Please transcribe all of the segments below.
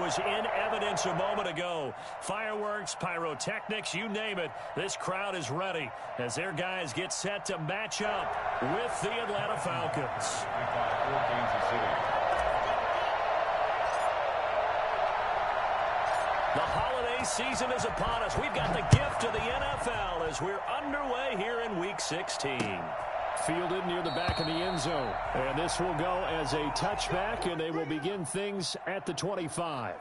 was in evidence a moment ago. Fireworks, pyrotechnics, you name it. This crowd is ready as their guys get set to match up with the Atlanta Falcons. The holiday season is upon us. We've got the gift of the NFL as we're underway here in Week 16. Fielded near the back of the end zone. And this will go as a touchback, and they will begin things at the 25.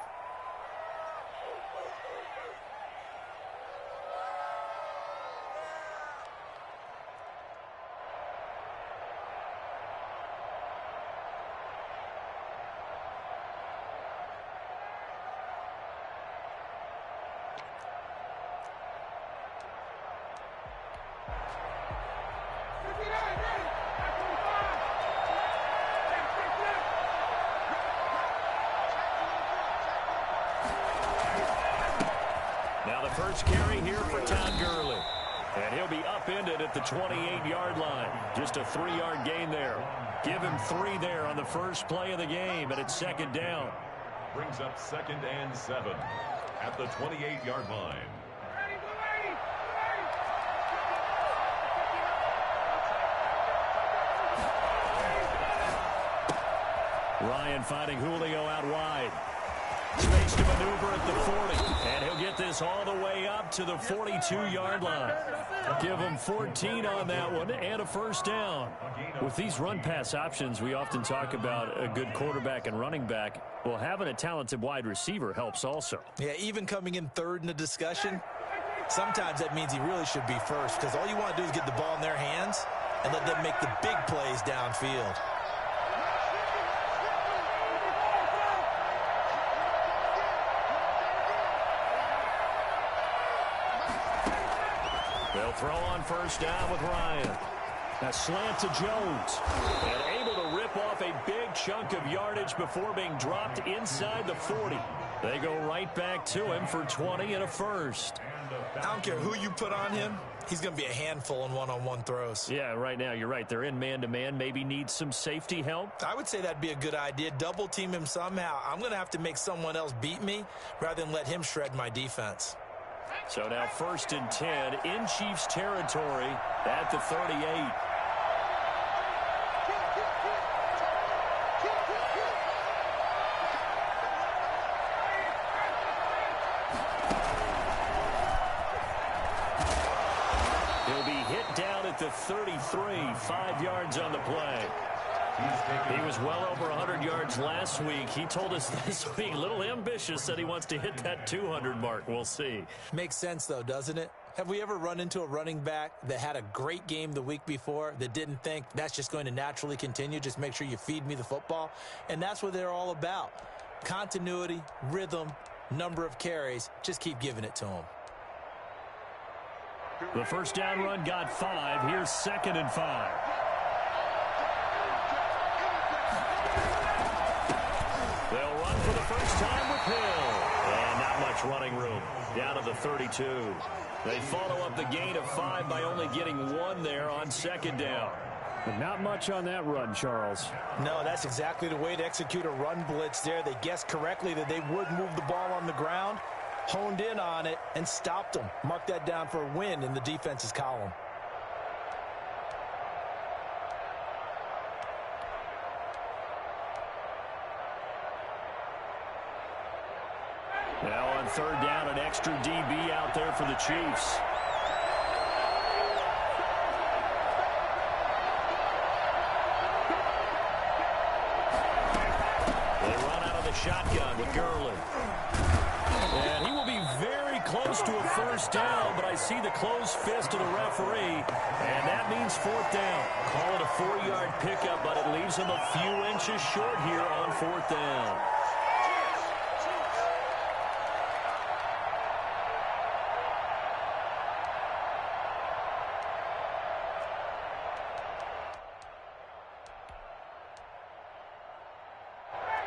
First carry here for Todd Gurley. And he'll be upended at the 28-yard line. Just a 3-yard gain there. Give him 3 there on the first play of the game, and it's second down. Brings up 2nd and 7 at the 28-yard line. Ryan finding Julio out wide. Space to maneuver at the 40. And he'll get this all the way up to the 42-yard line. Give him 14 on that one and a first down. With these run-pass options, we often talk about a good quarterback and running back. Well, having a talented wide receiver helps also. Yeah, even coming in third in the discussion, sometimes that means he really should be first because all you want to do is get the ball in their hands and let them make the big plays downfield. They'll throw on first down with Ryan. A slant to Jones. And able to rip off a big chunk of yardage before being dropped inside the 40. They go right back to him for 20 and a first. I don't care who you put on him. He's going to be a handful in one-on-one throws. Yeah, right now you're right. They're in man-to-man. Maybe need some safety help. I would say that'd be a good idea. Double team him somehow. I'm going to have to make someone else beat me rather than let him shred my defense. So now 1st and 10 in Chiefs territory at the 38. He'll be hit down at the 33, 5 yards on the play. He was well over 100 yards last week. He told us this week, a little ambitious, that he wants to hit that 200 mark. We'll see. Makes sense, though, doesn't it? Have we ever run into a running back that had a great game the week before that didn't think that's just going to naturally continue? Just make sure you feed me the football. And that's what they're all about. Continuity, rhythm, number of carries. Just keep giving it to them. The first down run got 5. Here's 2nd and 5. They'll run for the first time with Hill. And not much running room. Down to the 32. They follow up the gain of 5 by only getting 1 there on 2nd down. But not much on that run, Charles. No, that's exactly the way to execute a run blitz there. They guessed correctly that they would move the ball on the ground, honed in on it, and stopped them. Mark that down for a win in the defense's column. Now on 3rd down, an extra DB out there for the Chiefs. They run out of the shotgun with Gurley. And he will be very close to a first down, but I see the closed fist of the referee, and that means 4th down. Call it a 4-yard pickup, but it leaves him a few inches short here on 4th down.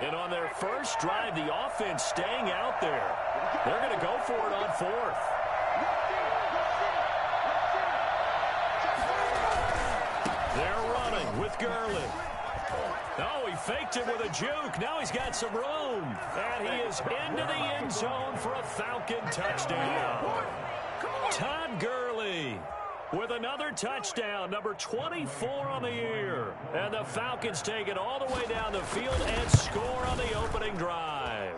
And on their first drive, the offense staying out there. They're going to go for it on 4th. They're running with Gurley. Oh, he faked it with a juke. Now he's got some room. And he goes into the end zone for a Falcon touchdown. Todd Gurley with another touchdown, number 24 on the year. And the Falcons take it all the way down the field and score on the opening drive.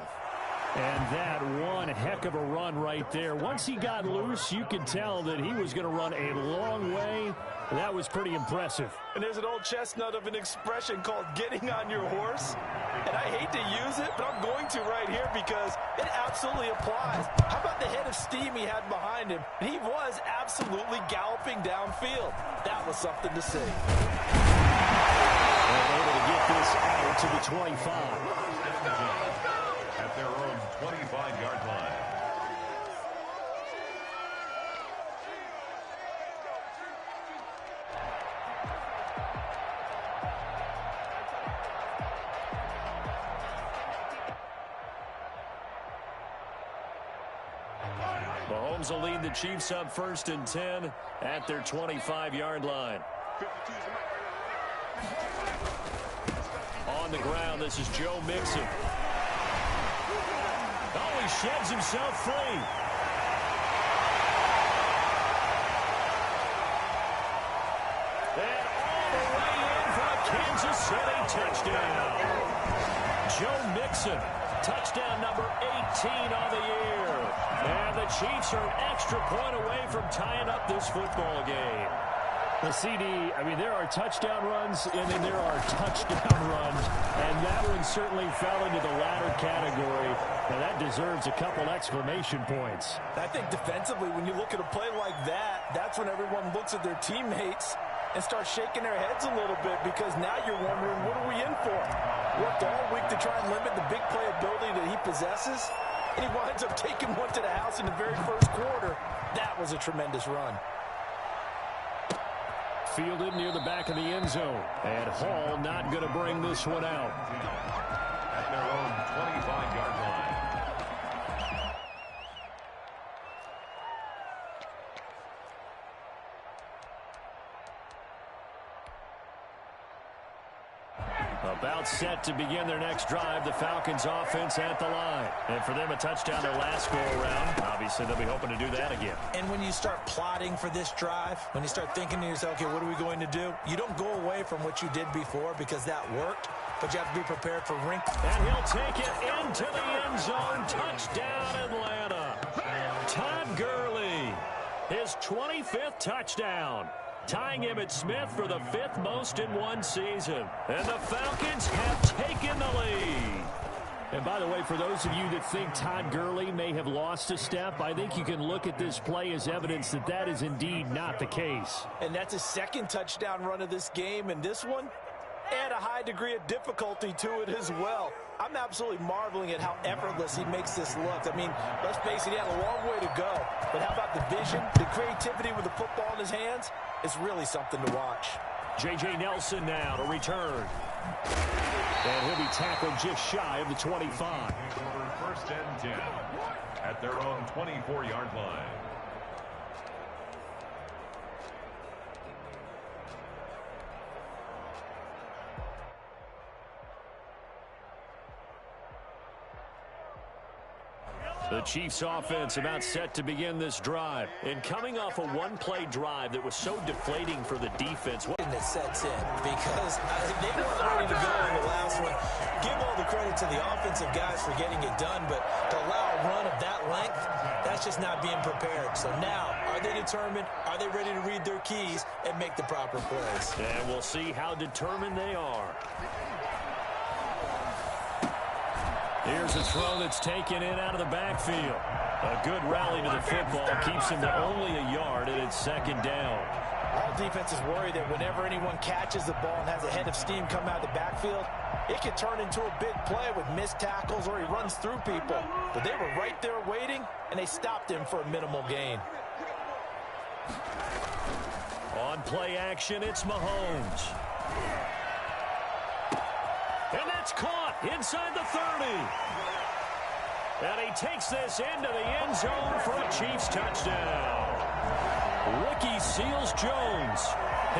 And that one heck of a run right there. Once he got loose, you could tell that he was going to run a long way. That was pretty impressive. And there's an old chestnut of an expression called getting on your horse. And I hate to use it, but I'm going to right here because it absolutely applies. How about the head of steam he had behind him? He was absolutely galloping downfield. That was something to see. They're able to get this out to the 25. At their own 25-yard line. Mahomes will lead the Chiefs up 1st and 10 at their 25-yard line. On the ground, this is Joe Mixon. Oh, he sheds himself free. And all the way in for a Kansas City touchdown. Joe Mixon, touchdown number 18 on the year. And the Chiefs are an extra point away from tying up this football game. The CD, I mean, there are touchdown runs, and then there are touchdown runs, and that one certainly fell into the latter category, and that deserves a couple exclamation points. I think defensively, when you look at a play like that, that's when everyone looks at their teammates and starts shaking their heads a little bit because now you're wondering, what are we in for? Worked all week to try and limit the big play ability that he possesses, and he winds up taking one to the house in the very first quarter. That was a tremendous run. Fielded near the back of the end zone. And Hall not going to bring this one out. At their own 25-yard line. About set to begin their next drive, the Falcons offense at the line. And for them, a touchdown their last go-around. Obviously, they'll be hoping to do that again. And when you start plotting for this drive, when you start thinking to yourself, okay, what are we going to do? You don't go away from what you did before because that worked, but you have to be prepared for wrinkles. And he'll take it into the end zone. Touchdown, Atlanta. Todd Gurley, his 25th touchdown. Tying Emmitt Smith for the 5th most in one season. And the Falcons have taken the lead. And by the way, for those of you that think Todd Gurley may have lost a step, I think you can look at this play as evidence that that is indeed not the case. And that's his second touchdown run of this game, and this one add a high degree of difficulty to it as well. I'm absolutely marveling at how effortless he makes this look. I mean, let's face it, he had a long way to go. But how about the vision, the creativity with the football in his hands? It's really something to watch. J.J. Nelson now to return. And he'll be tackled just shy of the 25. 1st and 10 at their own 24-yard line. The Chiefs offense about set to begin this drive. And coming off a one-play drive that was so deflating for the defense. That sets in because they weren't ready to go in the last one. Give all the credit to the offensive guys for getting it done, but to allow a run of that length, that's just not being prepared. So now, are they determined? Are they ready to read their keys and make the proper plays? And we'll see how determined they are. Here's a throw that's taken in out of the backfield. A good rally to the football keeps him to only a yard, and it's 2nd down. All defenses worry that whenever anyone catches the ball and has a head of steam come out of the backfield, it could turn into a big play with missed tackles or he runs through people. But they were right there waiting, and they stopped him for a minimal gain. On play action, it's Mahomes. And that's caught inside the 30. And he takes this into the end zone for a Chiefs touchdown. Ricky Seals-Jones,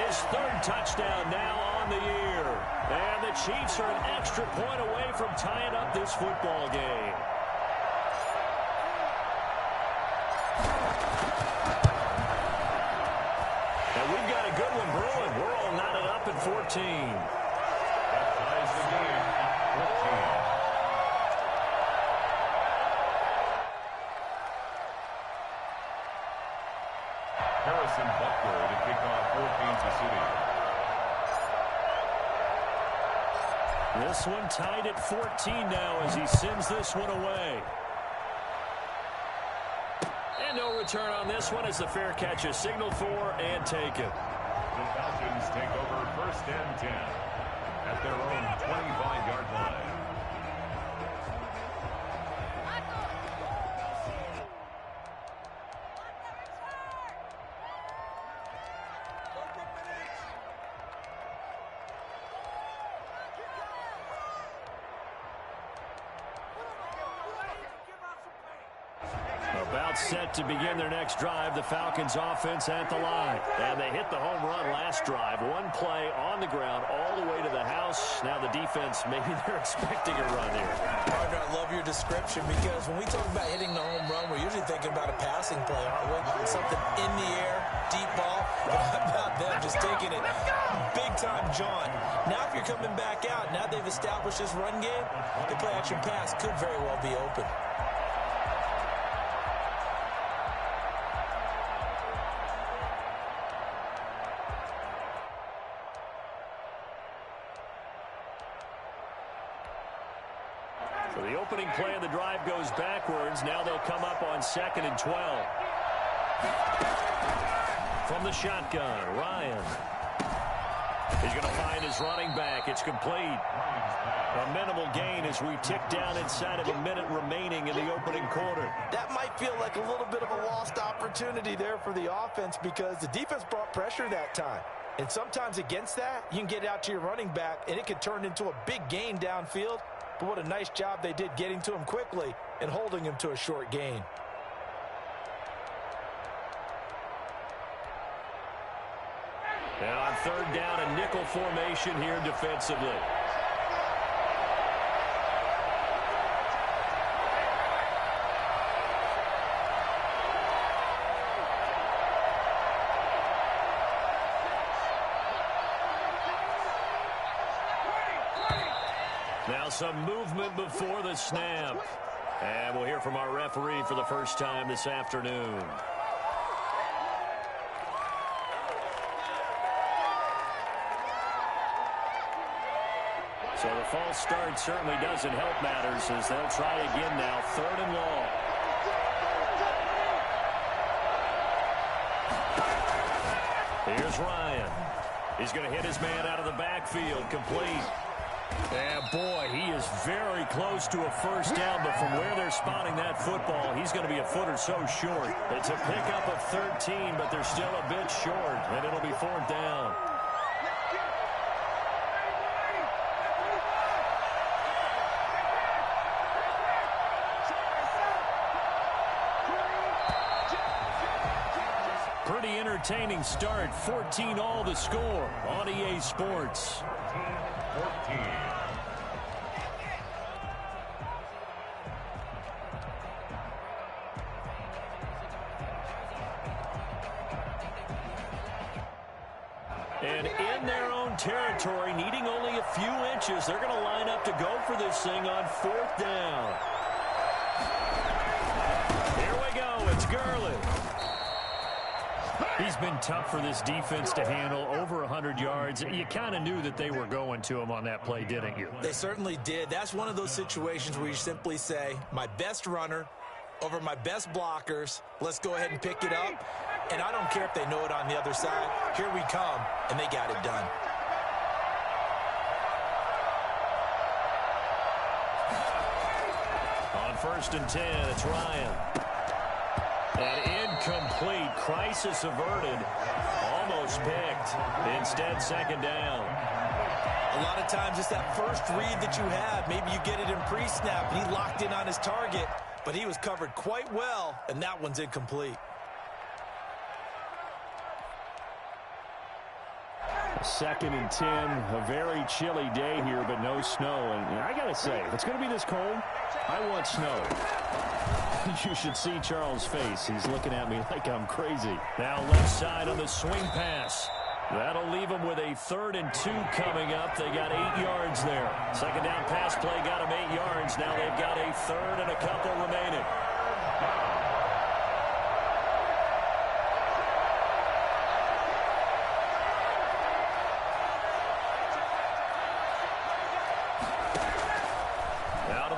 his 3rd touchdown now on the year. And the Chiefs are an extra point away from tying up this football game. Harrison Butker to kick off for Kansas City. This one tied at 14 now as he sends this one away. And no return on this one as the fair catch is signaled for and taken. The Falcons take over 1st and 10 at their own 25-yard line. About set to begin their next drive, the Falcons offense at the line. And they hit the home run last drive. One play on the ground all the way to the house. Now the defense, maybe they're expecting a run here. Partner, I love your description because when we talk about hitting the home run, we're usually thinking about a passing play, aren't we? Something in the air, deep ball. But how about them just taking it big time, John? Now if you're coming back out, now they've established this run game, the play action pass could very well be open. So the opening play of the drive goes backwards. Now they'll come up on 2nd and 12. From the shotgun, Ryan. He's going to find his running back. It's complete. A minimal gain as we tick down inside of a minute remaining in the opening quarter. That might feel like a little bit of a lost opportunity there for the offense because the defense brought pressure that time. And sometimes against that, you can get out to your running back, and it can turn into a big gain downfield. But what a nice job they did getting to him quickly and holding him to a short gain. And on 3rd down, a nickel formation here defensively. Now some movement before the snap. And we'll hear from our referee for the first time this afternoon. So the false start certainly doesn't help matters as they'll try again now. 3rd and long. Here's Ryan. He's going to hit his man out of the backfield. Complete. And boy, he is very close to a first down, but from where they're spotting that football, he's going to be a foot or so short. It's a pickup of 13, but they're still a bit short, and it'll be 4th down. Pretty entertaining start. 14 all the score on EA Sports. 14. And in their own territory, needing only a few inches, they're going to line up to go for this thing on 4th down. Here we go. It's Gurley. He's been tough for this defense to handle, over 100 yards. You kind of knew that they were going to him on that play, didn't you? They certainly did. That's one of those situations where you simply say, my best runner over my best blockers, let's go ahead and pick it up. And I don't care if they know it on the other side. Here we come, and they got it done. On 1st and 10, it's Ryan. And incomplete. Crisis averted. Almost picked. Instead, 2nd down. A lot of times it's that first read that you have. Maybe you get it in pre-snap, and he locked in on his target. But he was covered quite well, and that one's incomplete. 2nd and 10, a very chilly day here, but no snow. And I got to say, if it's going to be this cold, I want snow. You should see Charles' face. He's looking at me like I'm crazy. Now left side on the swing pass. That'll leave them with a 3rd and 2 coming up. They got 8 yards there. 2nd down pass play got them 8 yards. Now they've got a 3rd and a couple remaining.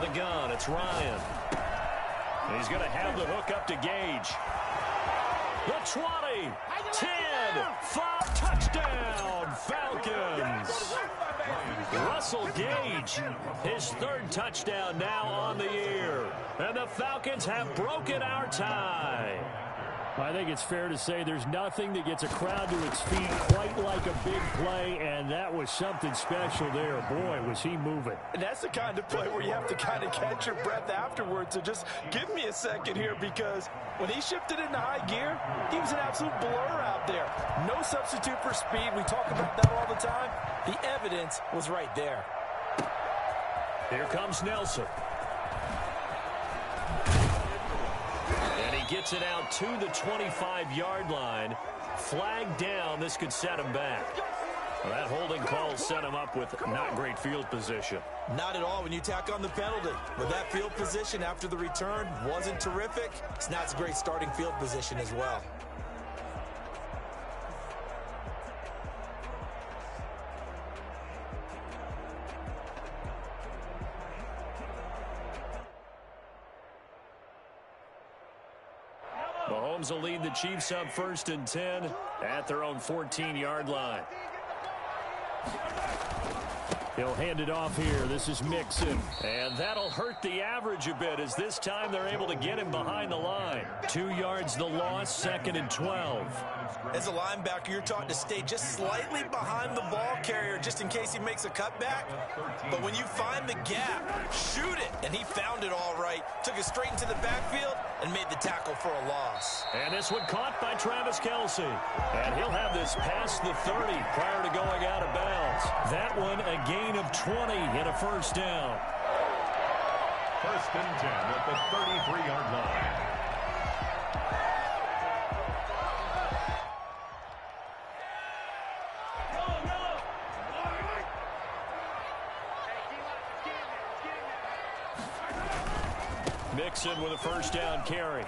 the gun. It's Ryan. He's going to have the hook up to Gage. The 20, 10, 5, touchdown, Falcons. Russell Gage, his third touchdown now on the year. And the Falcons have broken our tie. I think it's fair to say there's nothing that gets a crowd to its feet quite like a big play, and that was something special there. Boy, was he moving. And that's the kind of play where you have to kind of catch your breath afterwards. So just give me a second here, because when he shifted into high gear, he was an absolute blur out there. No substitute for speed. We talk about that all the time. The evidence was right there. Here comes Nelson. Gets it out to the 25-yard line. Flag down. This could set him back. Well, that holding call set him up with not great field position. Not at all when you tack on the penalty. But that field position after the return wasn't terrific. It's not a great starting field position as well. Mahomes will lead the Chiefs up 1st and 10 at their own 14-yard line. He'll hand it off here. This is Mixon. And that'll hurt the average a bit, as this time they're able to get him behind the line. 2 yards the loss, 2nd and 12. As a linebacker, you're taught to stay just slightly behind the ball carrier just in case he makes a cutback. But when you find the gap, shoot it. And he found it all right. Took it straight into the backfield and made the tackle for a loss. And this one caught by Travis Kelce. And he'll have this past the 30 prior to going out of bounds. That one a gain of 20 and a first down. 1st and 10 at the 33-yard line. Mixon with a first down carry.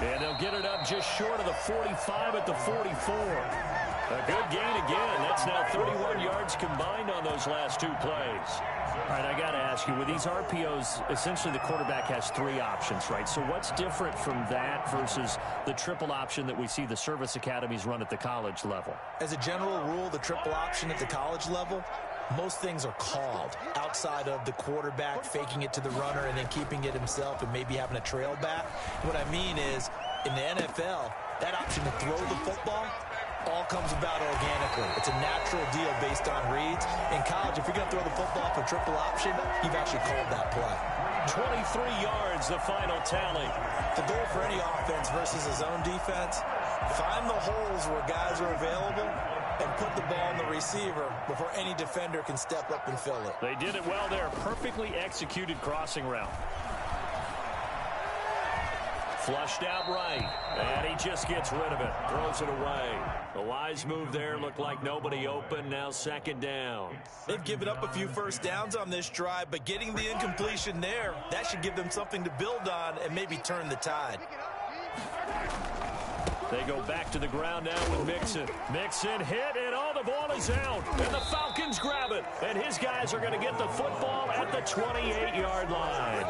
And they'll get it up just short of the 45 at the 44. A good gain again. That's now 31 yards combined on those last 2 plays. All right, I got to ask you, with these RPOs, essentially the quarterback has 3 options, right? So what's different from that versus the triple option that we see the service academies run at the college level? As a general rule, the triple option at the college level, most things are called outside of the quarterback faking it to the runner and then keeping it himself and maybe having a trail back. What I mean is, in the NFL, that option to throw the football all comes about organically. It's a natural deal based on reads. In college, if you're going to throw the football for triple option, you've actually called that play. 23 yards, the final tally. The goal for any offense versus a zone defense, find the holes where guys are available and put the ball in the receiver before any defender can step up and fill it. They did it well there. Perfectly executed crossing route. Flushed out right, and he just gets rid of it, throws it away. The wise move there, looked like nobody open, now 2nd down. They've given up a few first downs on this drive, but getting the incompletion there, that should give them something to build on and maybe turn the tide. They go back to the ground now with Mixon. Mixon hit, and oh, the ball is out. And the Falcons grab it. And his guys are going to get the football at the 28-yard line.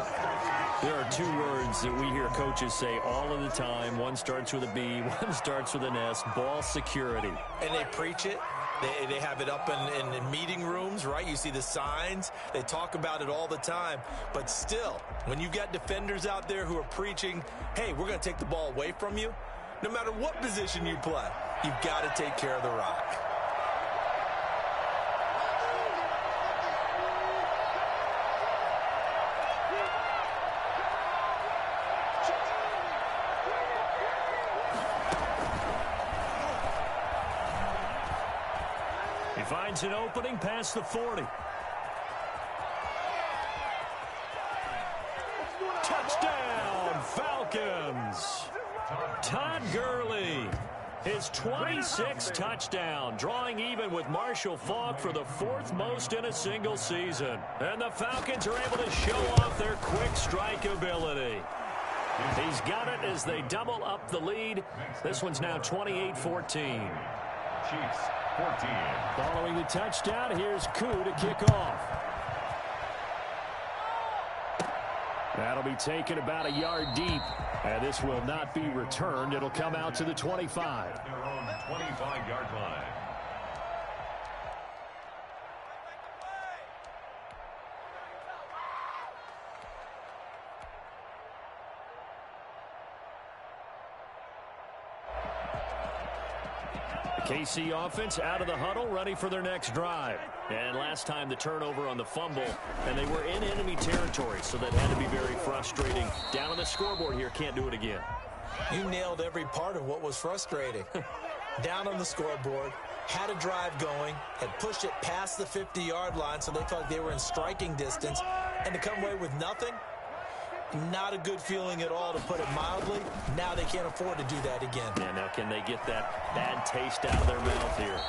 There are 2 words that we hear coaches say all of the time. One starts with a B, one starts with an S, ball security. And they preach it. They have it up in meeting rooms, right? You see the signs. They talk about it all the time. But still, when you've got defenders out there who are preaching, hey, we're going to take the ball away from you, no matter what position you play, you've got to take care of the rock. He finds an opening past the 40. Touchdown, Falcons! Todd Gurley, his 26th touchdown, drawing even with Marshall Faulk for the 4th most in a single season. And the Falcons are able to show off their quick strike ability. He's got it as they double up the lead. This one's now 28-14. Chiefs, 14. Following the touchdown, here's Koo to kick off. That'll be taken about a yard deep. And this will not be returned. It'll come out to the 25. Their own 25-yard line. KC offense out of the huddle, ready for their next drive. And last time the turnover on the fumble, and they were in enemy territory, so that had to be very frustrating. Down on the scoreboard here, can't do it again. You nailed every part of what was frustrating. Down on the scoreboard, had a drive going, had pushed it past the 50-yard line, so they felt like they were in striking distance, and to come away with nothing, not a good feeling at all, to put it mildly. Now they can't afford to do that again. Yeah, now can they get that bad taste out of their mouth here?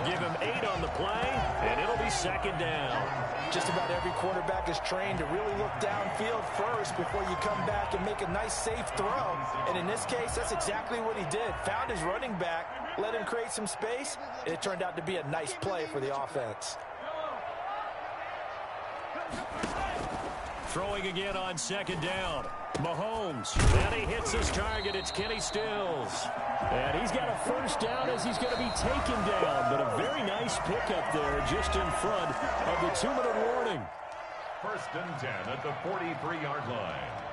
Give him 8 on the play, and it'll be second down. Just about every quarterback is trained to really look downfield first before you come back and make a nice, safe throw. And in this case, that's exactly what he did. Found his running back, let him create some space, and it turned out to be a nice play for the offense. Throwing again on second down. Mahomes. And he hits his target. It's Kenny Stills. And he's got a first down as he's going to be taken down. But a very nice pickup there just in front of the 2-minute warning. 1st and 10 at the 43-yard line.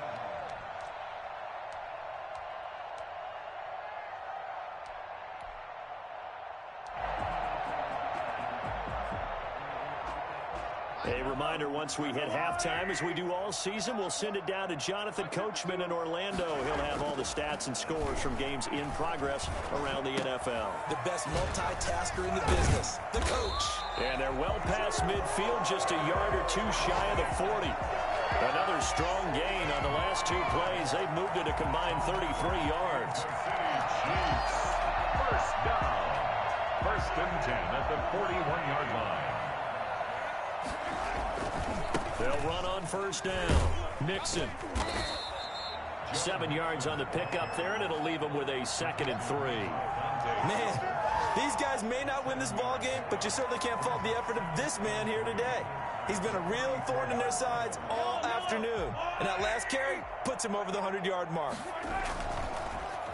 A reminder, once we hit halftime, as we do all season, we'll send it down to Jonathan Coachman in Orlando. He'll have all the stats and scores from games in progress around the NFL. The best multitasker in the business, the coach. And they're well past midfield, just a yard or two shy of the 40. Another strong gain on the last 2 plays. They've moved it a combined 33 yards. Chiefs. First down. 1st and 10 at the 41-yard line. They'll run on first down. Mixon. 7 yards on the pickup there, and it'll leave them with a 2nd and 3. Man, these guys may not win this ball game, but you certainly can't fault the effort of this man here today. He's been a real thorn in their sides all afternoon, and that last carry puts him over the 100-yard mark.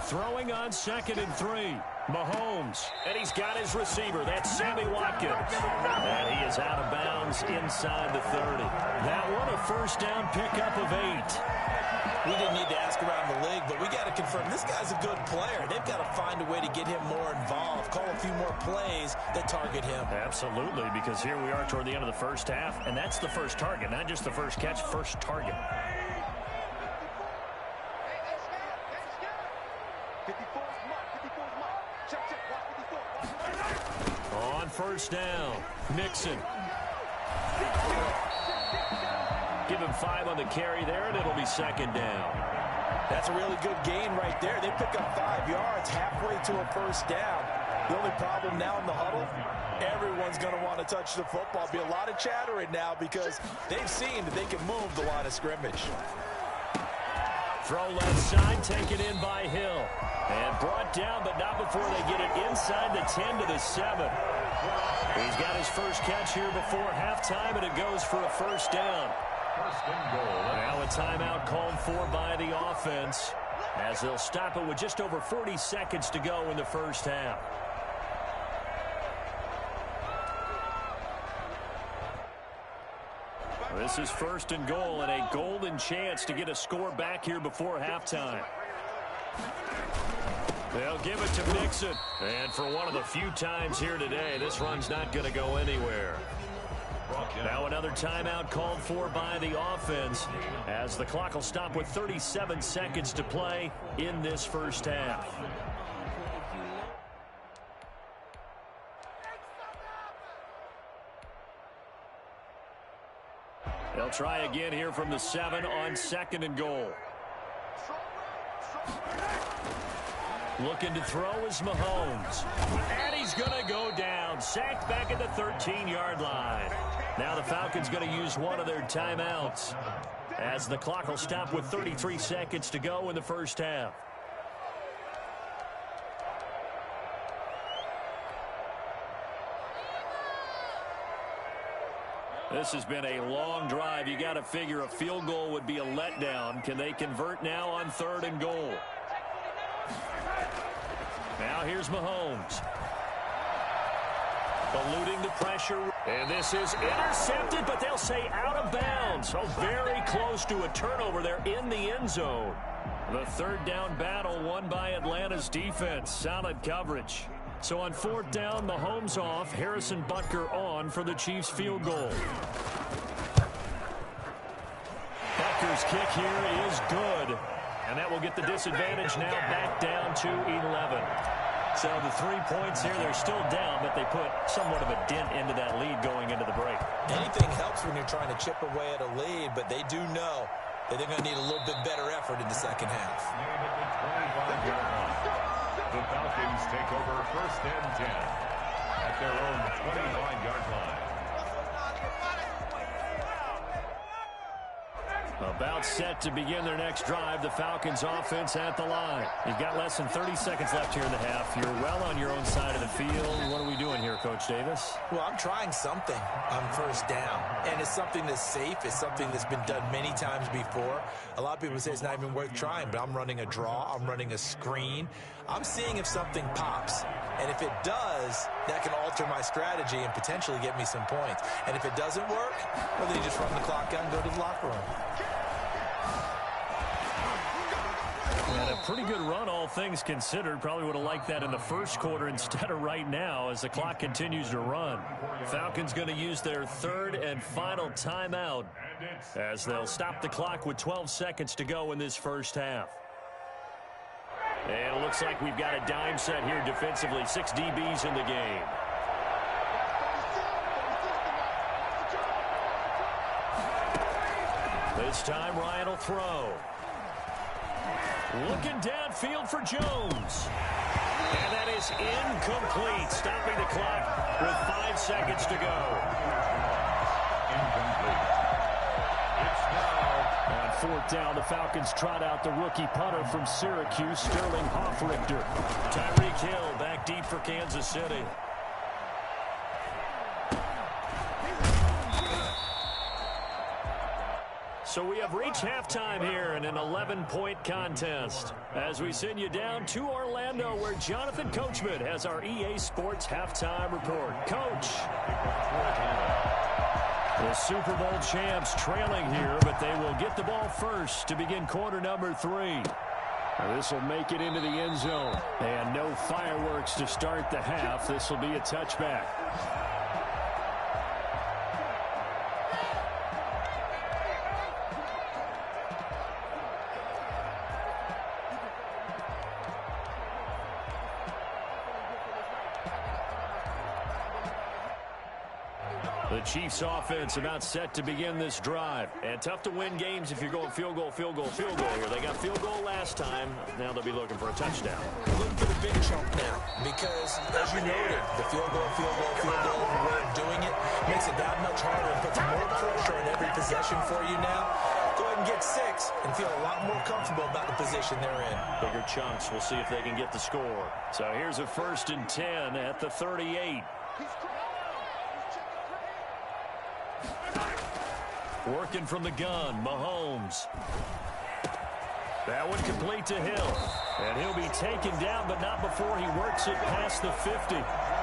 Throwing on 2nd and 3. Mahomes, and he's got his receiver. That's Sammy Watkins. And he is out of bounds inside the 30. That one a first down pickup of 8. We didn't need to ask around the league, but we got to confirm this guy's a good player. They've got to find a way to get him more involved, call a few more plays that target him. Absolutely, because here we are toward the end of the first half, and that's the first target, not just the first catch, first target. On first down, Mixon. Give him 5 on the carry there, and it'll be 2nd down. That's a really good gain right there. They pick up 5 yards halfway to a first down. The only problem now in the huddle, everyone's going to want to touch the football. Be a lot of chattering now because they've seen that they can move the line of scrimmage. Throw left side, taken in by Hill. And brought down, but not before they get it inside the 10 to the 7. He's got his first catch here before halftime, and it goes for a first down. 1st and goal. Now a timeout called for by the offense, as they'll stop it with just over 40 seconds to go in the first half. This is 1st and goal, and a golden chance to get a score back here before halftime. They'll give it to Mixon. And for one of the few times here today, this run's not going to go anywhere. Now another timeout called for by the offense, as the clock will stop with 37 seconds to play in this first half. They'll try again here from the 7 on 2nd and goal. Looking to throw is Mahomes. And he's going to go down. Sacked back at the 13-yard line. Now the Falcons going to use one of their timeouts, as the clock will stop with 33 seconds to go in the first half. This has been a long drive. You got to figure a field goal would be a letdown. Can they convert now on 3rd and goal? Now here's Mahomes. Eluding the pressure. And this is intercepted, but they'll say out of bounds. So very close to a turnover there in the end zone. The 3rd down battle won by Atlanta's defense. Solid coverage. So on 4th down, Mahomes off. Harrison Butker on for the Chiefs field goal. Butker's kick here is good. And that will get the disadvantage now back down to 11. So the 3 points here, they're still down, but they put somewhat of a dent into that lead going into the break. Anything helps when you're trying to chip away at a lead, but they do know that they're going to need a little bit better effort in the second half. The Falcons take over 1st and 10 at their own 25-yard line. About set to begin their next drive. The Falcons offense at the line. You've got less than 30 seconds left here in the half. You're well on your own side of the field. What are we doing here, Coach Davis? Well, I'm trying something on 1st down. And it's something that's safe. It's something that's been done many times before. A lot of people say it's not even worth trying, but I'm running a draw. I'm running a screen. I'm seeing if something pops. And if it does, that can alter my strategy and potentially get me some points. And if it doesn't work, well, then you just run the clock out and go to the locker room. And a pretty good run, all things considered. Probably would have liked that in the first quarter instead of right now as the clock continues to run. Falcons going to use their 3rd and final timeout as they'll stop the clock with 12 seconds to go in this first half. And it looks like we've got a dime set here defensively. 6 DBs in the game. This time Ryan will throw. Looking downfield for Jones. And that is incomplete. Stopping the clock with 5 seconds to go. Incomplete. It's now On 4th down, the Falcons trot out the rookie punter from Syracuse, Sterling Hoffrichter. Tyreek Hill back deep for Kansas City. So we have reached halftime here in an 11-point contest as we send you down to Orlando where Jonathan Coachman has our EA Sports halftime report. Coach. The Super Bowl champs trailing here, but they will get the ball first to begin quarter number 3. This will make it into the end zone. And no fireworks to start the half. This will be a touchback. The Chiefs offense about set to begin this drive. And tough to win games if you're going field goal, field goal, field goal here. They got field goal last time. Now they'll be looking for a touchdown. Looking for the big chunk now because, as you noted, the field goal, way of doing it makes it that much harder and puts more pressure on every possession for you now. Go ahead and get 6 and feel a lot more comfortable about the position they're in. Bigger chunks. We'll see if they can get the score. So here's a 1st and 10 at the 38. Working from the gun, Mahomes. That one complete to Hill. And he'll be taken down, but not before he works it past the 50.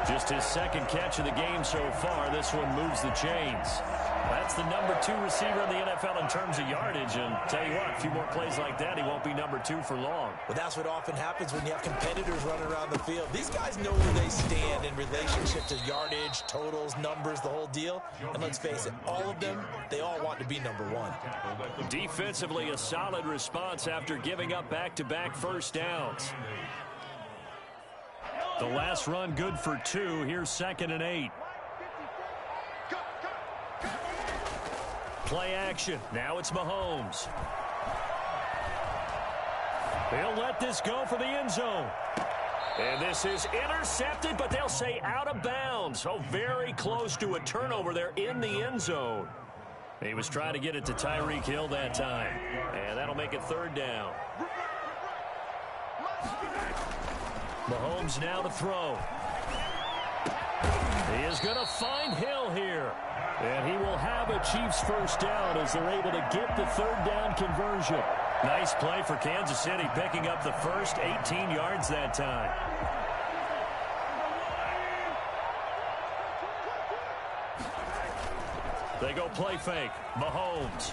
Just his 2nd catch of the game so far. This one moves the chains. That's the number 2 receiver in the NFL in terms of yardage. And tell you what, a few more plays like that, he won't be number 2 for long. Well, that's what often happens when you have competitors running around the field. These guys know where they stand in relationship to yardage, totals, numbers, the whole deal. And let's face it, all of them, they all want to be number 1. Defensively, a solid response after giving up back-to-back first downs. The last run good for 2. Here's 2nd and 8. Play action. Now it's Mahomes. They'll let this go for the end zone. And this is intercepted, but they'll say out of bounds. So very close to a turnover there in the end zone. He was trying to get it to Tyreek Hill that time. And that'll make it 3rd down. Mahomes now to throw. He is going to find Hill here. And he will have a Chiefs first down as they're able to get the third down conversion. Nice play for Kansas City, picking up the first 18 yards that time. They go play fake. Mahomes.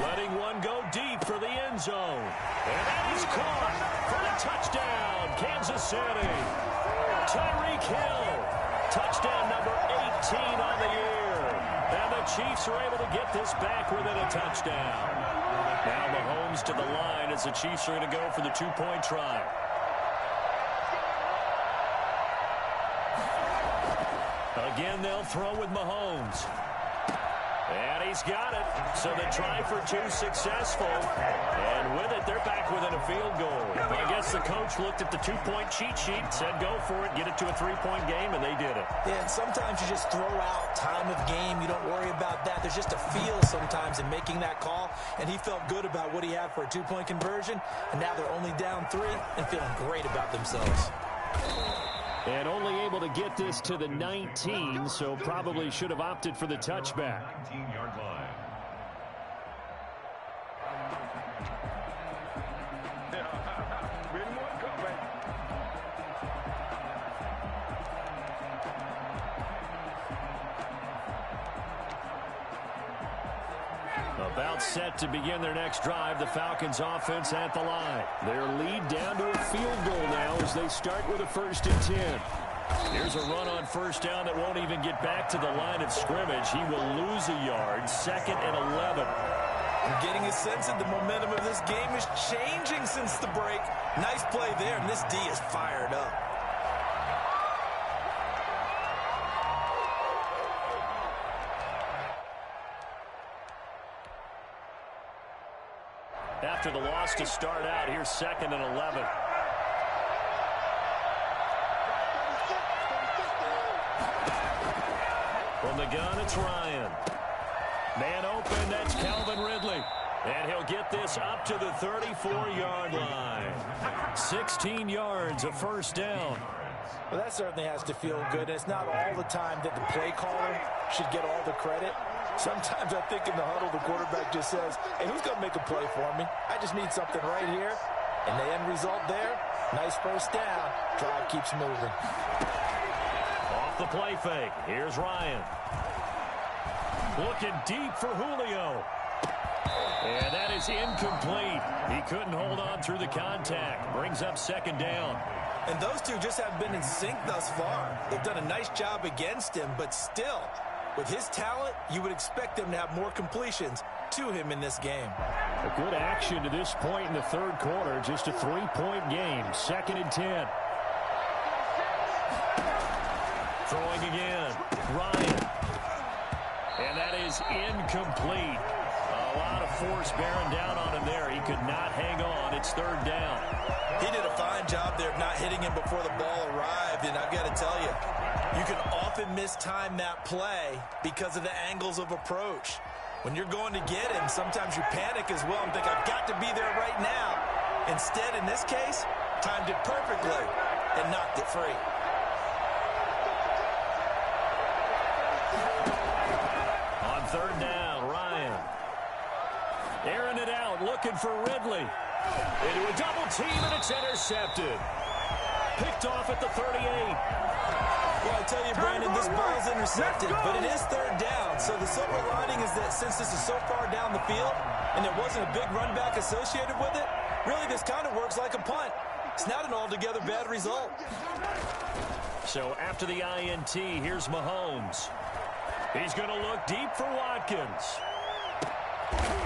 Letting one go deep for the end zone. And that is caught for the touchdown, Kansas City. Tyreek Hill. Touchdown number 18 on the year. And the Chiefs are able to get this back within a touchdown. Now Mahomes to the line as the Chiefs are going to go for the two-point try. Again, they'll throw with Mahomes. And he's got it. So the try for two successful. And with it, they're back within a field goal. I guess the coach looked at the two-point cheat sheet, said go for it, get it to a three-point game, and they did it. Yeah, and sometimes you just throw out time of game. You don't worry about that. There's just a feel sometimes in making that call. And he felt good about what he had for a two-point conversion. And now they're only down 3 and feeling great about themselves. And only able to get this to the 19, so probably should have opted for the touchback. 19-yard line. About set to begin their next drive, the Falcons offense at the line. Their lead down to a field goal now as they start with a 1st and 10. Here's a run on first down that won't even get back to the line of scrimmage. He will lose a yard, 2nd and 11. I'm getting a sense that the momentum of this game is changing since the break. Nice play there, and this D is fired up. After the loss to start out, here's 2nd and 11. From the gun, it's Ryan. Man open, that's Calvin Ridley. And he'll get this up to the 34-yard line. 16 yards, a first down. Well, that certainly has to feel good. It's not all the time that the play caller should get all the credit. Sometimes I think in the huddle, the quarterback just says, hey, who's going to make a play for me? I just need something right here. And the end result there, nice first down. Drive keeps moving. Off the play fake. Here's Ryan. Looking deep for Julio. And that is incomplete. He couldn't hold on through the contact. Brings up 2nd down. And those two just have been in sync thus far. They've done a nice job against him, but still, with his talent, you would expect them to have more completions to him in this game. A good action to this point in the 3rd quarter. Just a 3-point game. 2nd and 10. Throwing again. Ryan. And that is incomplete. A lot of force bearing down on him there. He could not hang on. It's 3rd down. He did a fine job there of not hitting him before the ball arrived, and I've got to tell you, you can often mistime that play because of the angles of approach. When you're going to get him, sometimes you panic as well and think, I've got to be there right now. Instead, in this case, timed it perfectly and knocked it free. On 3rd down, Ryan. Airing it out, looking for Ridley. Into a double team, and it's intercepted. Picked off at the 38. Well, I tell you, Brandon, this ball's intercepted, but it is 3rd down. So the silver lining is that since this is so far down the field and there wasn't a big run back associated with it, really this kind of works like a punt. It's not an altogether bad result. So after the INT, here's Mahomes. He's going to look deep for Watkins.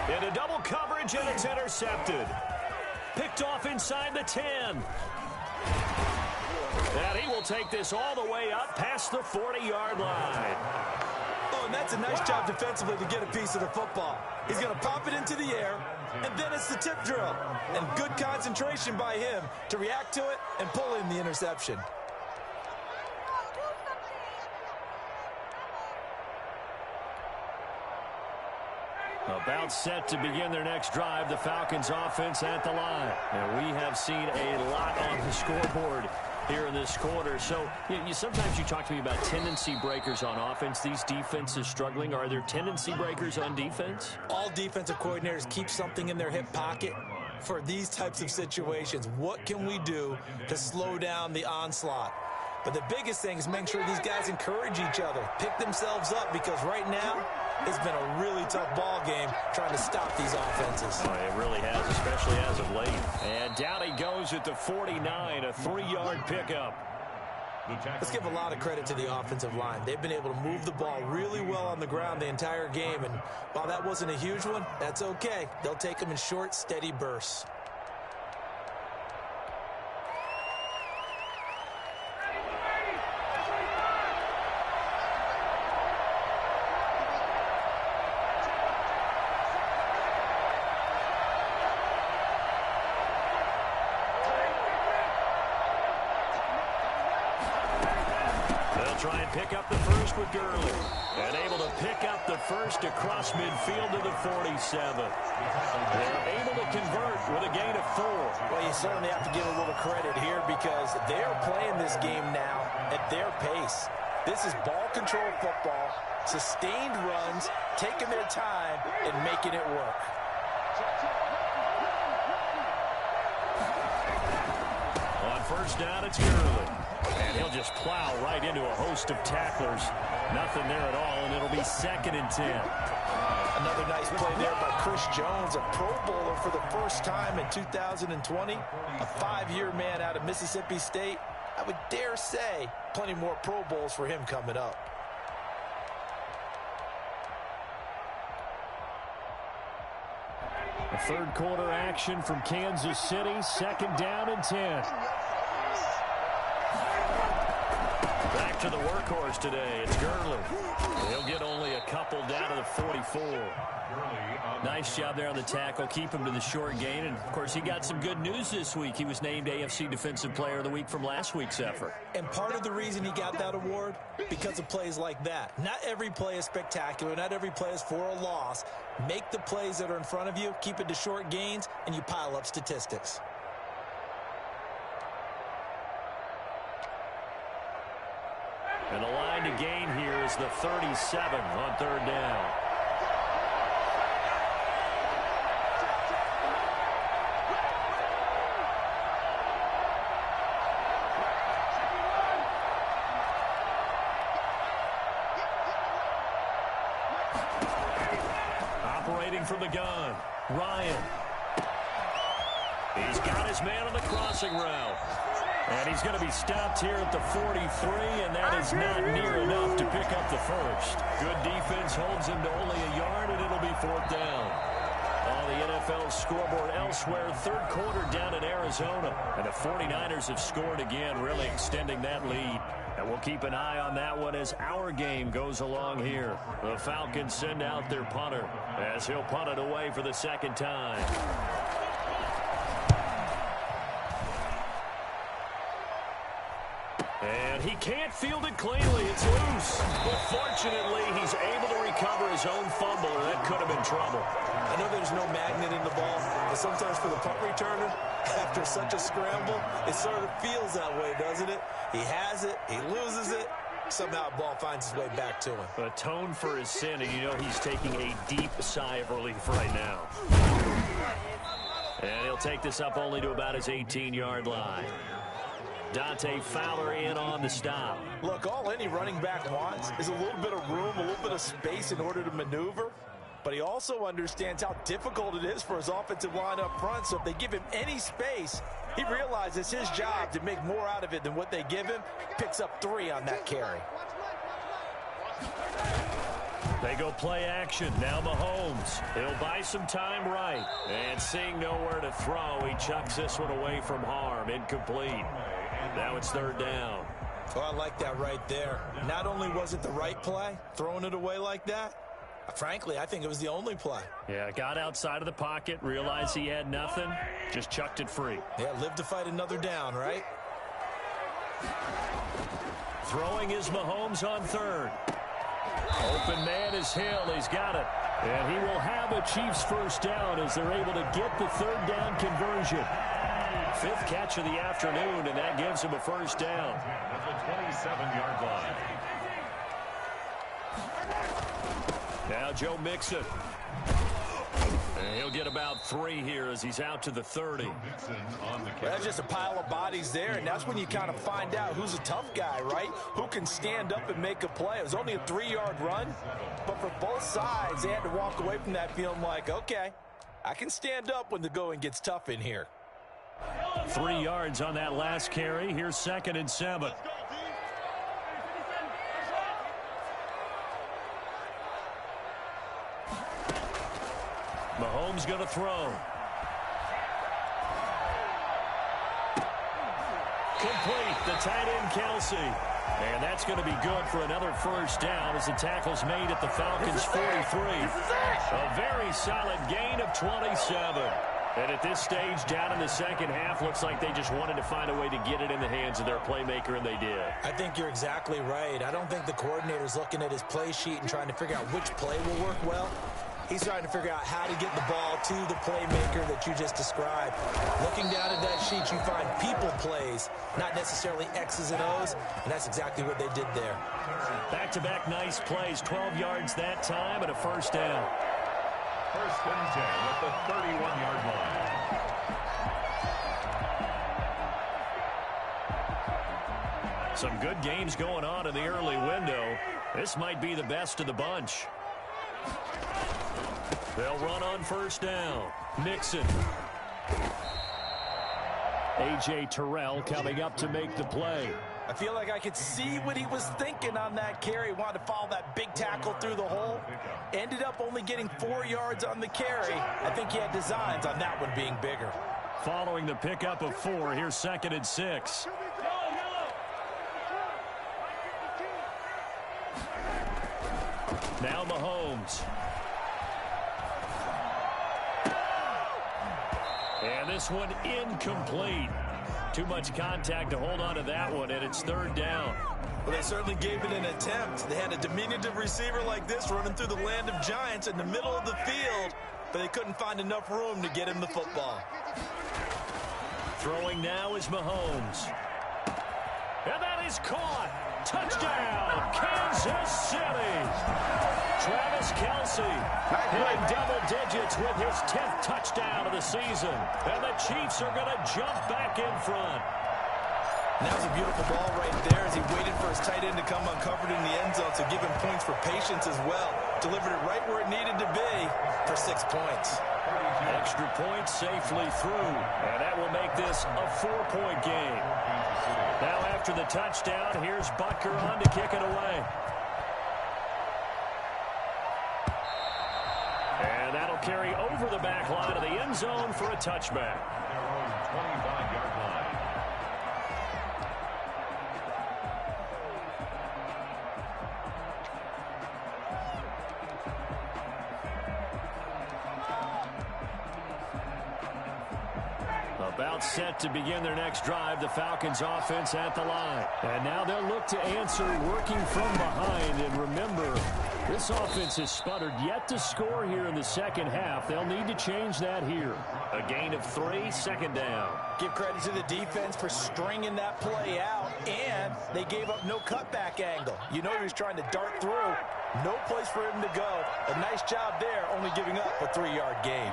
Into double coverage, and it's intercepted. Picked off inside the 10. And he will take this all the way up past the 40-yard line. Oh, and that's a nice job defensively to get a piece of the football. He's going to pop it into the air, and then it's the tip drill. And good concentration by him to react to it and pull in the interception. About set to begin their next drive, the Falcons offense at the line. And we have seen a lot on the scoreboard here in this quarter. So sometimes you talk to me about tendency breakers on offense. These defenses struggling. Are there tendency breakers on defense? All defensive coordinators keep something in their hip pocket for these types of situations. What can we do to slow down the onslaught? But the biggest thing is making sure these guys encourage each other, pick themselves up, because right now it's been a really tough ball game trying to stop these offenses. Oh, it really has, especially as of late. And down he goes at the 49, a 3-yard pickup. Let's give a lot of credit to the offensive line. They've been able to move the ball really well on the ground the entire game, and while that wasn't a huge one, that's okay. They'll take them in short, steady bursts. Try and pick up the first with Gurley. And able to pick up the first across midfield to the 47. They're able to convert with a gain of 4. Well, you certainly have to give a little credit here because they're playing this game now at their pace. This is ball control football, sustained runs, taking their time and making it work. On first down, it's Gurley. And he'll just plow right into a host of tacklers. Nothing there at all, and it'll be 2nd and 10. Another nice play there by Chris Jones, a Pro Bowler for the first time in 2020. A 5-year man out of Mississippi State. I would dare say plenty more Pro Bowls for him coming up. A third quarter action from Kansas City. 2nd down and 10. Back to the workhorse today. It's Gurley. He'll get only a couple down to the 44. Nice job there on the tackle. Keep him to the short gain. And, of course, he got some good news this week. He was named AFC Defensive Player of the Week from last week's effort. And part of the reason he got that award, because of plays like that. Not every play is spectacular. Not every play is for a loss. Make the plays that are in front of you, keep it to short gains, and you pile up statistics. And the line to gain here is the 37 on 3rd down. Operating from the gun, Ryan. He's got his man on the crossing route. And he's going to be stopped here at the 43, and that is not near enough to pick up the first. Good defense holds him to only a yard, and it'll be 4th down. On the NFL scoreboard elsewhere, 3rd quarter down in Arizona. And the 49ers have scored again, really extending that lead. And we'll keep an eye on that one as our game goes along here. The Falcons send out their punter as he'll punt it away for the 2nd time. And he can't field it cleanly. It's loose. But fortunately, he's able to recover his own fumble, or that could have been trouble. I know there's no magnet in the ball, but sometimes for the punt returner, after such a scramble, it sort of feels that way, doesn't it? He has it, he loses it, somehow the ball finds its way back to him. Atone for his sin, and you know he's taking a deep sigh of relief right now. And he'll take this up only to about his 18-yard line. Dante Fowler in on the stop. Look, all any running back wants is a little bit of room, a little bit of space in order to maneuver. But he also understands how difficult it is for his offensive line up front. So if they give him any space, he realizes his job to make more out of it than what they give him. Picks up 3 on that carry. They go play action. Now Mahomes. He'll buy some time right. And seeing nowhere to throw, he chucks this one away from harm. Incomplete. Now it's 3rd down. Oh, I like that right there. Not only was it the right play, throwing it away like that, frankly, I think it was the only play. Yeah, got outside of the pocket, realized he had nothing, just chucked it free. Yeah, live to fight another down, right? Throwing is Mahomes on 3rd. Open man is Hill. He's got it. And he will have a Chiefs first down as they're able to get the 3rd down conversion. Fifth catch of the afternoon, and that gives him a first down. At the 27-yard line. Now Joe Mixon. And he'll get about 3 here as he's out to the 30. That's just a pile of bodies there, and that's when you kind of find out who's a tough guy, right? Who can stand up and make a play. It was only a 3-yard run, but for both sides, they had to walk away from that feeling like, okay, I can stand up when the going gets tough in here. 3 yards on that last carry. Here's 2nd and 7. Mahomes going to throw. Complete. The tight end, Kelsey. And that's going to be good for another first down as the tackle's made at the Falcons' 43. A very solid gain of 27. And at this stage, down in the second half, looks like they just wanted to find a way to get it in the hands of their playmaker, and they did. I think you're exactly right. I don't think the coordinator's looking at his play sheet and trying to figure out which play will work well. He's trying to figure out how to get the ball to the playmaker that you just described. Looking down at that sheet, you find people plays, not necessarily X's and O's, and that's exactly what they did there. Back-to-back nice plays, 12 yards that time and a first down. First and 10 at the 31-yard line. Some good games going on in the early window. This might be the best of the bunch. They'll run on first down. Mixon. A.J. Terrell coming up to make the play. I feel like I could see what he was thinking on that carry. Wanted to follow that big tackle through the hole. Ended up only getting 4 yards on the carry. I think he had designs on that one being bigger. Following the pickup of 4, here's 2nd and 6. Now Mahomes. And this one incomplete. Too much contact to hold on to that one, and it's 3rd down. Well, they certainly gave it an attempt. They had a diminutive receiver like this running through the land of giants in the middle of the field, but they couldn't find enough room to get him the football. Throwing now is Mahomes. And that is caught. Touchdown, Kansas City. Travis Kelce hitting double digits with his 10th touchdown of the season. And the Chiefs are going to jump back in front. And that was a beautiful ball right there as he waited for his tight end to come uncovered in the end zone, so give him points for patience as well. Delivered it right where it needed to be for 6 points. Extra point safely through, and that will make this a 4-point game. Now after the touchdown, here's Butker on to kick it away. And that'll carry over the back line of the end zone for a touchback. 25-yard line. About set to begin their next drive, the Falcons offense at the line. And now they'll look to answer working from behind. And remember, this offense has sputtered yet to score here in the second half. They'll need to change that here. A gain of 3, 2nd down. Give credit to the defense for stringing that play out, and they gave up no cutback angle. You know he was trying to dart through. No place for him to go. A nice job there, only giving up a 3-yard gain.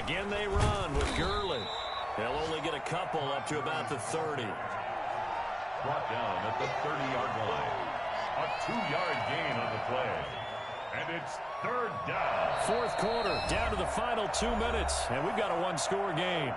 Again they run with Gurley. They'll only get a couple up to about the 30. Brought down at the 30-yard line. A 2-yard gain on the play. And it's 3rd down. 4th quarter, down to the final 2 minutes, and we've got a 1-score game.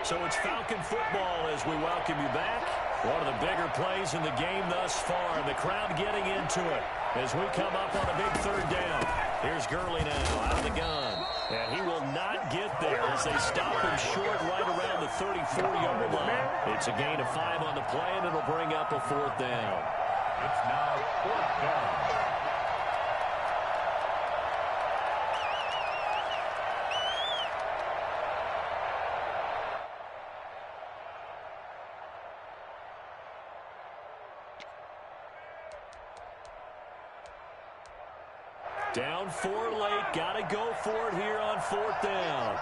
So it's Falcon football as we welcome you back. One of the bigger plays in the game thus far, and the crowd getting into it. as we come up on a big third down. Here's Gurley now out of the gun. And he will not get there as they stop him short right around the 34-yard line. It's a gain of 5 on the play, and it'll bring up a 4th down. It's now 4th down. Down 4 late. Got to go for it here on 4th down.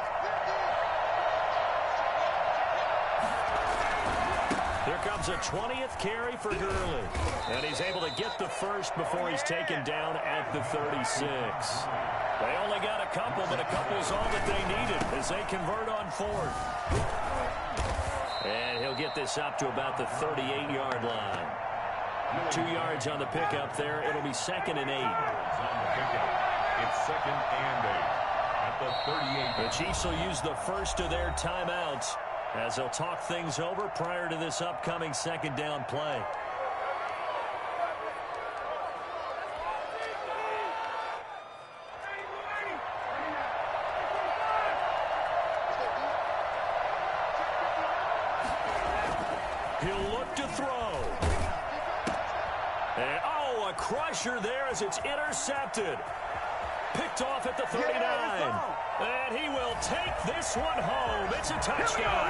Here comes a 20th carry for Gurley. And he's able to get the first before he's taken down at the 36. They only got a couple, but a couple's all that they needed as they convert on 4th. And he'll get this up to about the 38-yard line. 2 yards on the pickup there. It'll be 2nd and 8. It's 2nd and 8 at the 38. The Chiefs will use the first of their timeouts as they'll talk things over prior to this upcoming 2nd down play. He'll look to throw. And, oh, a crusher there as it's intercepted. Picked off at the 39. And he will take this one home. It's a touchdown.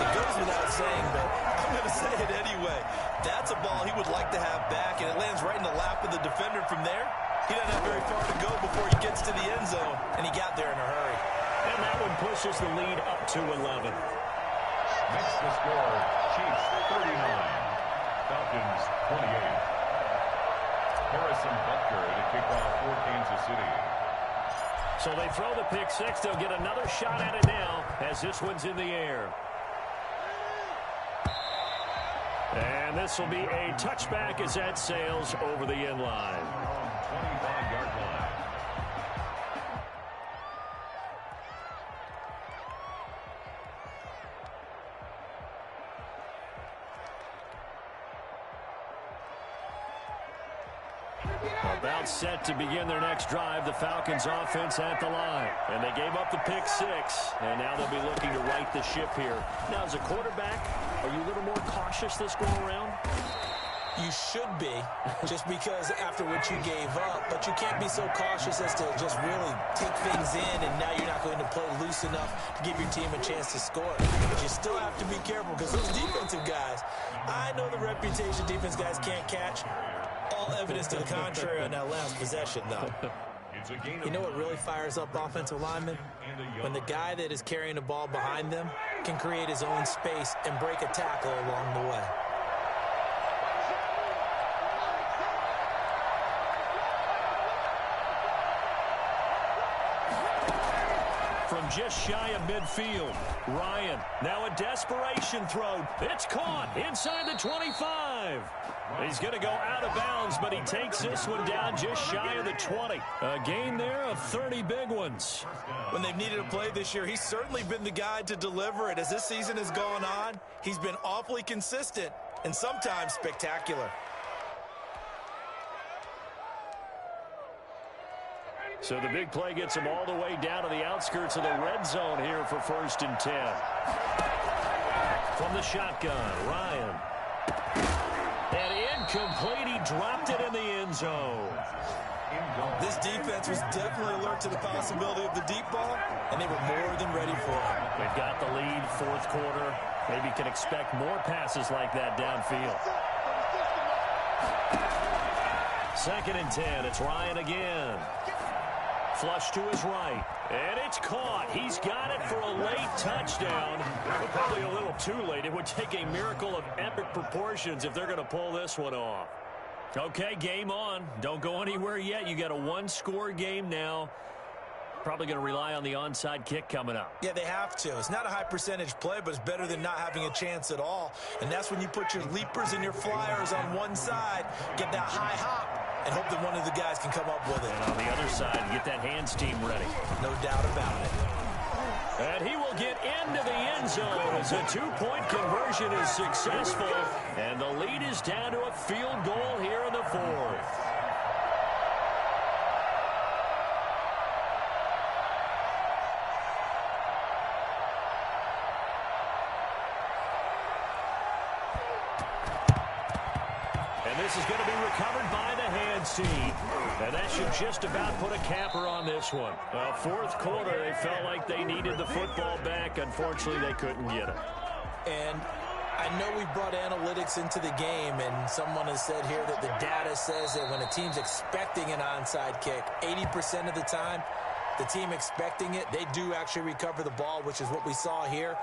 It goes without saying, but I'm going to say it anyway. That's a ball he would like to have back, and it lands right in the lap of the defender from there. He doesn't have very far to go before he gets to the end zone, and he got there in a hurry. And that one pushes the lead up to 11. Makes the score Chiefs 39, Falcons 28. Harrison Butker to kick off for Kansas City. So they throw the pick six. They'll get another shot at it now as this one's in the air. And this will be a touchback as that sails over the end line. 25-yard line. About set to begin their next drive, the Falcons offense at the line. And they gave up the pick six, and now they'll be looking to right the ship here. Now, as a quarterback, are you a little more cautious this go around? You should be, just because after what you gave up, but you can't be so cautious as to just really take things in, and now you're not going to play loose enough to give your team a chance to score. But you still have to be careful because those defensive guys, I know the reputation defense guys can't catch. All evidence to the contrary on that last possession, though. You know what really fires up offensive linemen? When the guy that is carrying the ball behind them can create his own space and break a tackle along the way. From just shy of midfield, Ryan, now a desperation throw. It's caught inside the 25. He's going to go out of bounds, but he takes this one down just shy of the 20. A gain there of 30 big ones. When they've needed a play this year, he's certainly been the guy to deliver it. As this season has gone on, he's been awfully consistent and sometimes spectacular. So the big play gets him all the way down to the outskirts of the red zone here for 1st and 10. From the shotgun, Ryan. And incomplete. He dropped it in the end zone. This defense was definitely alert to the possibility of the deep ball, and they were more than ready for it. They've got the lead, 4th quarter. Maybe can expect more passes like that downfield. 2nd and 10. It's Ryan again. Flush to his right, and it's caught. He's got it for a late touchdown, but probably a little too late. It would take a miracle of epic proportions if they're going to pull this one off. Okay, game on. Don't go anywhere yet. You got a one-score game now. Probably going to rely on the onside kick coming up. Yeah, they have to. It's not a high-percentage play, but it's better than not having a chance at all. And that's when you put your leapers and your flyers on one side, get that high hop, and hope that one of the guys can come up with it. And on the other side, get that hands team ready. No doubt about it. And he will get into the end zone as a two-point conversion is successful. And the lead is down to a field goal here in the 4th. pass is going to be recovered by the hands team. And that should just about put a capper on this one. Well, fourth quarter, they felt like they needed the football back. Unfortunately, they couldn't get it. And I know we brought analytics into the game, and someone has said here that the data says that when a team's expecting an onside kick, 80% of the time, the team expecting it, they do actually recover the ball, which is what we saw here.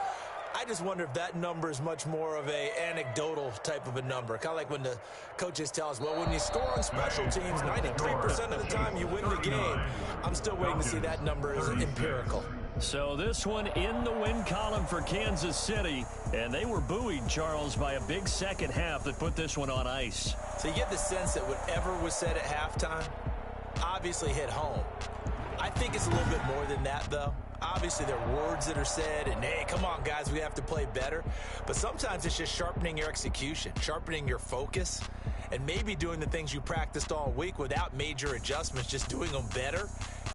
I just wonder if that number is much more of a anecdotal type of a number. Kind of like when the coaches tell us, well, when you score on special teams, 93% of the time you win the game. I'm still waiting to see that number is empirical. So this one in the win column for Kansas City, and they were buoyed, Charles, by a big second half that put this one on ice. So you get the sense that whatever was said at halftime obviously hit home. I think it's a little bit more than that, though. Obviously, there are words that are said, and, hey, come on, guys, we have to play better. But sometimes it's just sharpening your execution, sharpening your focus, and maybe doing the things you practiced all week without major adjustments, just doing them better.